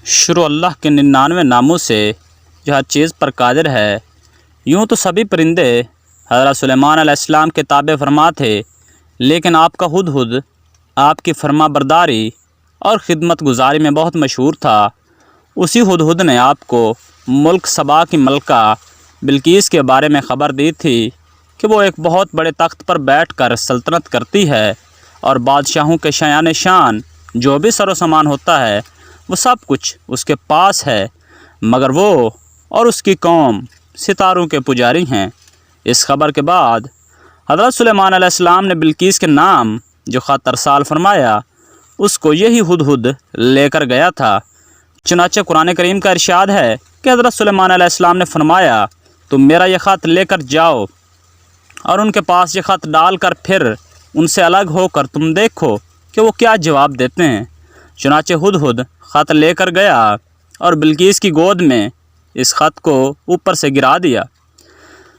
شروع اللہ کے 99 ناموں سے جو ہر چیز پر قادر ہے۔ یوں تو سبھی پرندے حضرت سلیمان علیہ السلام کے تابع فرما تھے، لیکن آپ کا ہدہد آپ کی فرما برداری اور خدمت گزاری میں بہت مشہور تھا۔ اسی ہدہد نے آپ کو ملک سبا کی ملکہ بلقیس کے بارے میں خبر دی تھی کہ وہ ایک بہت بڑے تخت پر بیٹھ کر سلطنت کرتی ہے اور بادشاہوں کے شایان شان جو بھی سر و سامان ہوتا ہے وہ سب کچھ اس کے پاس ہے، مگر وہ اور اس کی قوم ستاروں کے پجاری ہیں۔ اس خبر کے بعد حضرت سلیمان علیہ السلام نے بلقیس کے نام جو خط ارسال فرمایا اس کو یہی ہدہد لے کر گیا تھا۔ چنانچہ قرآن کریم کا ارشاد ہے کہ حضرت سلیمان علیہ السلام نے فرمایا، تم میرا یہ خط لے کر جاؤ اور ان کے پاس یہ خط ڈال کر پھر ان سے الگ ہو کر تم دیکھو کہ وہ کیا جواب دیتے ہیں۔ چنانچہ ہدہد خط لے کر گیا اور بلقیس کی گود میں اس خط کو اوپر سے گرا دیا۔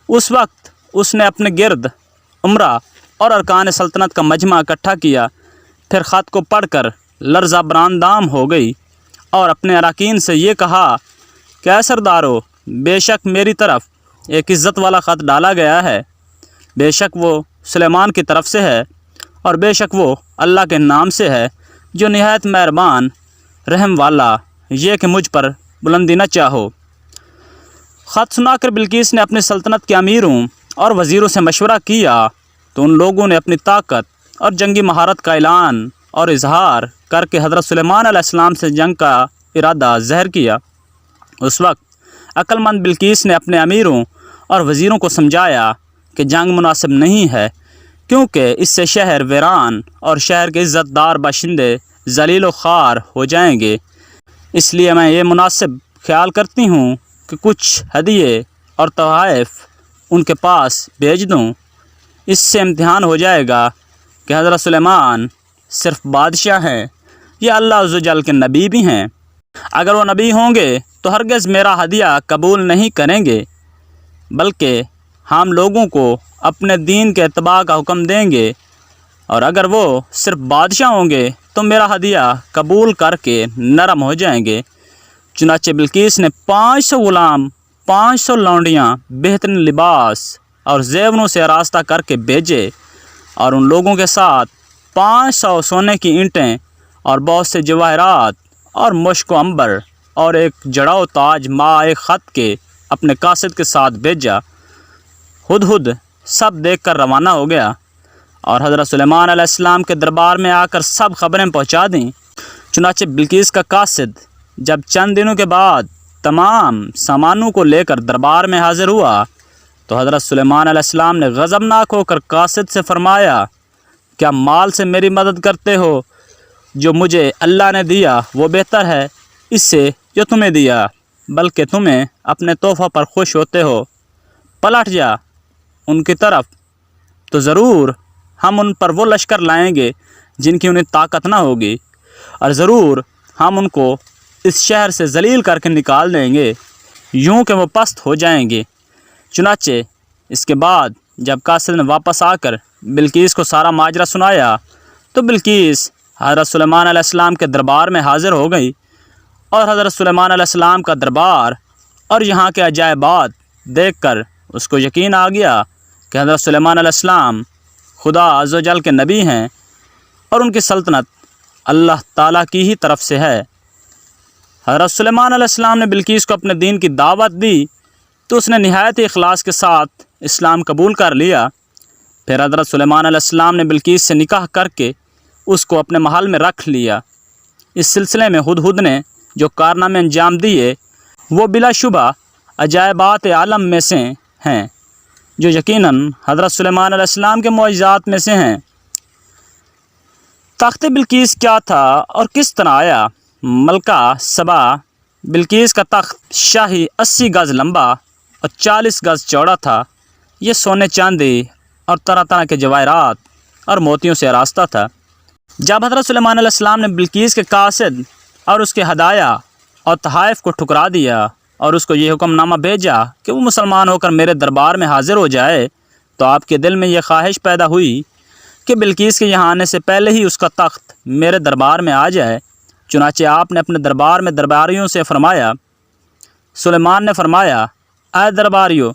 اس وقت اس نے اپنے گرد عمرہ اور ارکان سلطنت کا مجمع اکٹھا کیا، پھر خط کو پڑھ کر لرزہ براندام ہو گئی اور اپنے اراکین سے یہ کہا کہ اے سردارو، بے شک میری طرف ایک عزت والا خط ڈالا گیا ہے، بے شک وہ سلیمان کی طرف سے ہے اور بے شک وہ اللہ کے نام سے ہے جو نہایت مہربان رحم والا، یہ کہ مجھ پر بلندی نہ چاہو۔ خط سنا کر بلقیس نے اپنی سلطنت کے امیروں اور وزیروں سے مشورہ کیا تو ان لوگوں نے اپنی طاقت اور جنگی مہارت کا اعلان اور اظہار کر کے حضرت سلیمان علیہ السلام سے جنگ کا ارادہ ظاہر کیا۔ اس وقت عقل مند بلقیس نے اپنے امیروں اور وزیروں کو سمجھایا کہ جنگ مناسب نہیں ہے، کیونکہ اس سے شہر ویران اور شہر کے عزت دار باشندے ذلیل و خوار ہو جائیں گے، اس لیے میں یہ مناسب خیال کرتی ہوں کہ کچھ ہدیے اور تحائف ان کے پاس بھیج دوں۔ اس سے امتحان ہو جائے گا کہ حضرت سلیمان صرف بادشاہ ہیں یا اللہ عز و جل کے نبی بھی ہیں۔ اگر وہ نبی ہوں گے تو ہرگز میرا ہدیہ قبول نہیں کریں گے، بلکہ ہم لوگوں کو اپنے دین کے اتباع کا حکم دیں گے، اور اگر وہ صرف بادشاہ ہوں گے تو میرا ہدیہ قبول کر کے نرم ہو جائیں گے۔ چنانچہ بلقیس نے 500 غلام، 500 لونڈیاں بہترین لباس اور زیوروں سے آراستہ کر کے بھیجے، اور ان لوگوں کے ساتھ 500 سونے کی اینٹیں اور بہت سے جواہرات اور مشک و عنبر اور ایک جڑاؤ تاج ایک خط کے اپنے قاصد کے ساتھ بھیجا۔ ہدہد سب دیکھ کر روانہ ہو گیا اور حضرت سلیمان علیہ السلام کے دربار میں آ کر سب خبریں پہنچا دیں۔ چنانچہ بلقیس کا قاصد جب چند دنوں کے بعد تمام سامانوں کو لے کر دربار میں حاضر ہوا تو حضرت سلیمان علیہ السلام نے غضبناک ہو کر قاصد سے فرمایا، کیا مال سے میری مدد کرتے ہو؟ جو مجھے اللہ نے دیا وہ بہتر ہے اس سے جو تمہیں دیا، بلکہ تمہیں اپنے تحفہ پر خوش ہوتے ہو۔ پلٹ جا ان کی طرف تو ضرور ہم ان پر وہ لشکر لائیں گے جن کی انہیں طاقت نہ ہوگی، اور ضرور ہم ان کو اس شہر سے ذلیل کر کے نکال دیں گے، یوں کہ وہ پست ہو جائیں گے۔ چنانچہ اس کے بعد جب قاصد نے واپس آ کر بلقیس کو سارا ماجرا سنایا تو بلقیس حضرت سلیمان علیہ السلام کے دربار میں حاضر ہو گئی، اور حضرت سلیمان علیہ السلام کا دربار اور یہاں کے عجائبات دیکھ کر اس کو یقین آ گیا کہ حضرت سلیمان علیہ السلام خدا عز و جل کے نبی ہیں اور ان کی سلطنت اللہ تعالیٰ کی ہی طرف سے ہے۔ حضرت سلیمان علیہ السلام نے بلقیس کو اپنے دین کی دعوت دی تو اس نے نہایت اخلاص کے ساتھ اسلام قبول کر لیا۔ پھر حضرت سلیمان علیہ السلام نے بلقیس سے نکاح کر کے اس کو اپنے محل میں رکھ لیا۔ اس سلسلے میں ہدہد نے جو کارنامے انجام دیے وہ بلا شبہ عجائبات عالم میں سے ہیں، جو یقیناً حضرت سلیمان علیہ السلام کے معجزات میں سے ہیں۔ تخت بلقیس کیا تھا اور کس طرح آیا؟ ملکہ سبا بلقیس کا تخت شاہی 80 گز لمبا اور 40 گز چوڑا تھا۔ یہ سونے چاندی اور طرح طرح کے جواہرات اور موتیوں سے آراستہ تھا۔ جب حضرت سلیمان علیہ السلام نے بلقیس کے قاصد اور اس کے ہدایہ اور تحائف کو ٹھکرا دیا اور اس کو یہ حکم نامہ بھیجا کہ وہ مسلمان ہو کر میرے دربار میں حاضر ہو جائے، تو آپ کے دل میں یہ خواہش پیدا ہوئی کہ بلقیس کے یہاں آنے سے پہلے ہی اس کا تخت میرے دربار میں آ جائے۔ چنانچہ آپ نے اپنے دربار میں درباریوں سے فرمایا۔ سلیمان نے فرمایا، اے درباریو،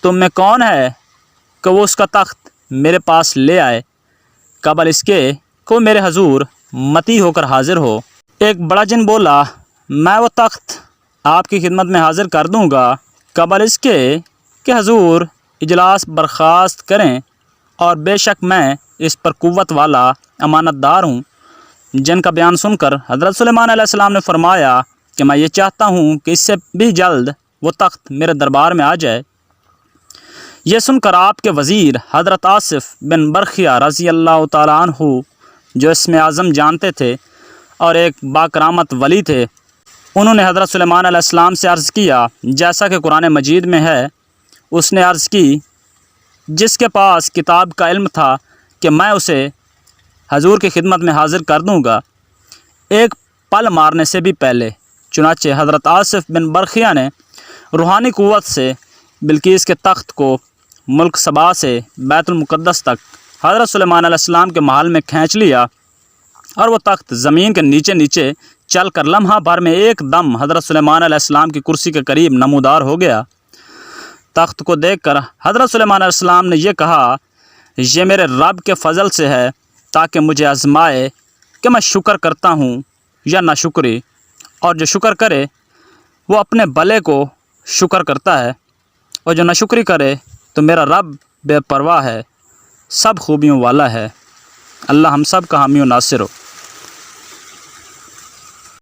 تم میں کون ہے کہ وہ اس کا تخت میرے پاس لے آئے قبل اس کے کہ وہ میرے حضور متی ہو کر حاضر ہو۔ ایک بڑا جن بولا، میں وہ تخت آپ کی خدمت میں حاضر کر دوں گا قبل اس کے کہ حضور اجلاس برخاست کریں، اور بے شک میں اس پر قوت والا امانت دار ہوں۔ جن کا بیان سن کر حضرت سلیمان علیہ السلام نے فرمایا کہ میں یہ چاہتا ہوں کہ اس سے بھی جلد وہ تخت میرے دربار میں آ جائے۔ یہ سن کر آپ کے وزیر حضرت آصف بن برخیہ رضی اللہ تعالیٰ عنہ، جو اسم اعظم جانتے تھے اور ایک باکرامت ولی تھے، انہوں نے حضرت سلیمان علیہ السلام سے عرض کیا جیسا کہ قرآن مجید میں ہے۔ اس نے عرض کی، جس کے پاس کتاب کا علم تھا کہ میں اسے حضور کی خدمت میں حاضر کر دوں گا ایک پل مارنے سے بھی پہلے۔ چنانچہ حضرت آصف بن برخیہ نے روحانی قوت سے بلقیس کے تخت کو ملک سبا سے بیت المقدس تک حضرت سلیمان علیہ السلام کے محل میں کھینچ لیا، اور وہ تخت زمین کے نیچے نیچے چل کر لمحہ بھر میں ایک دم حضرت سلیمان علیہ السلام کی کرسی کے قریب نمودار ہو گیا۔ تخت کو دیکھ کر حضرت سلیمان علیہ السلام نے یہ کہا، یہ میرے رب کے فضل سے ہے تاکہ مجھے آزمائے کہ میں شکر کرتا ہوں یا ناشکری، اور جو شکر کرے وہ اپنے بھلے کو شکر کرتا ہے، اور جو ناشکری کرے تو میرا رب بے پرواہ ہے، سب خوبیوں والا ہے۔ اللہ ہم سب کا حامی و ناصر ہو۔